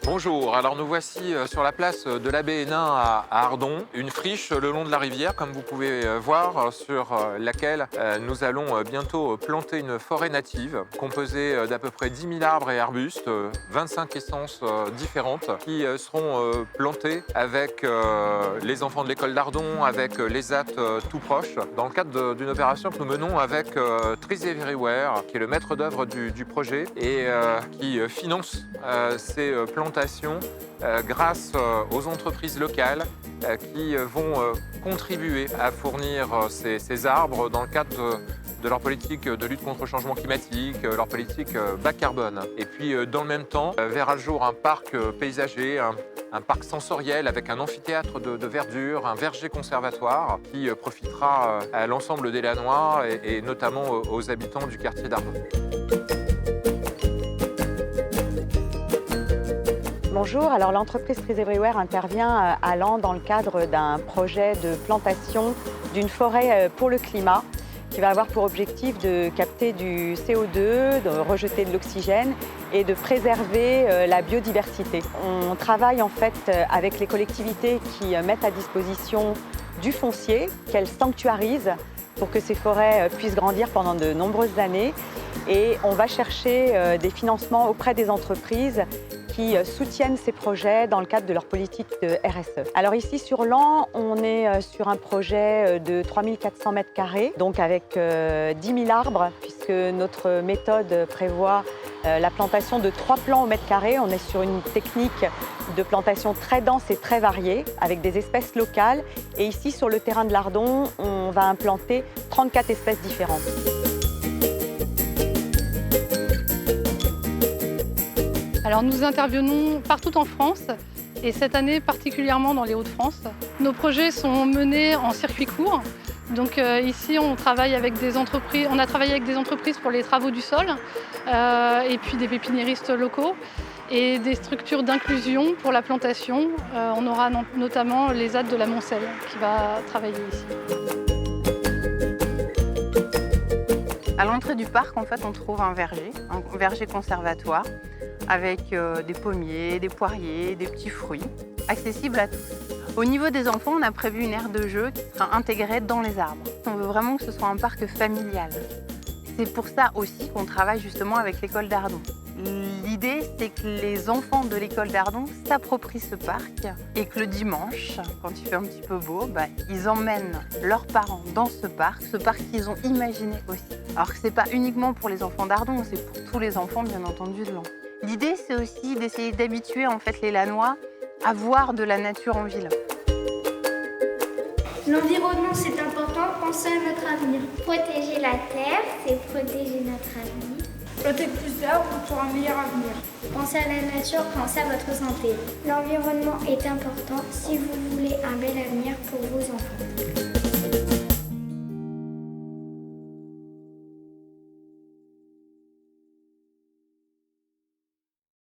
Bonjour, alors nous voici sur la place de l'abbé Hénin à Ardon, une friche le long de la rivière, comme vous pouvez voir, sur laquelle nous allons bientôt planter une forêt native composée d'à peu près 10 000 arbres et arbustes, 25 essences différentes qui seront plantées avec les enfants de l'école d'Ardon, avec l'ESAT tout proche, dans le cadre d'une opération que nous menons avec Trees Everywhere, qui est le maître d'œuvre du projet et qui finance ces plantations grâce aux entreprises locales qui vont contribuer à fournir ces arbres dans le cadre de leur politique de lutte contre le changement climatique, leur politique bas carbone. Et puis dans le même temps, verra le jour un parc paysager, un parc sensoriel avec un amphithéâtre de verdure, un verger conservatoire qui profitera à l'ensemble des Lannois et notamment aux habitants du quartier d'Ardon. Bonjour, alors l'entreprise Trees Everywhere intervient à Laon dans le cadre d'un projet de plantation d'une forêt pour le climat qui va avoir pour objectif de capter du CO2, de rejeter de l'oxygène et de préserver la biodiversité. On travaille en fait avec les collectivités qui mettent à disposition du foncier qu'elles sanctuarisent pour que ces forêts puissent grandir pendant de nombreuses années. Et on va chercher des financements auprès des entreprises qui soutiennent ces projets dans le cadre de leur politique de RSE. Alors ici sur Laon, on est sur un projet de 3400 m², donc avec 10 000 arbres, puisque notre méthode prévoit la plantation de 3 plants au m². On est sur une technique de plantation très dense et très variée, avec des espèces locales. Et ici, sur le terrain de l'Ardon, on va implanter 34 espèces différentes. Alors nous intervenons partout en France et cette année particulièrement dans les Hauts-de-France. Nos projets sont menés en circuit court. Donc ici on travaille avec des entreprises, on a travaillé avec des entreprises pour les travaux du sol et puis des pépiniéristes locaux et des structures d'inclusion pour la plantation. On aura notamment l'ESAT de la Moncelle qui va travailler ici. À l'entrée du parc, en fait, on trouve un verger conservatoire avec des pommiers, des poiriers, des petits fruits, accessibles à tous. Au niveau des enfants, on a prévu une aire de jeu qui sera intégrée dans les arbres. On veut vraiment que ce soit un parc familial. C'est pour ça aussi qu'on travaille justement avec l'école d'Ardon. L'idée, c'est que les enfants de l'école d'Ardon s'approprient ce parc et que le dimanche, quand il fait un petit peu beau, ils emmènent leurs parents dans ce parc qu'ils ont imaginé aussi. Alors que ce n'est pas uniquement pour les enfants d'Ardon, c'est pour tous les enfants, bien entendu, de Laon. L'idée, c'est aussi d'essayer d'habituer en fait les Lannois à voir de la nature en ville. L'environnement, c'est important, pensez à notre avenir. Protéger la terre, c'est protéger notre avenir. Plantez plus d'arbres pour un meilleur avenir. Pensez à la nature, pensez à votre santé. L'environnement est important si vous voulez un bel avenir pour vos enfants.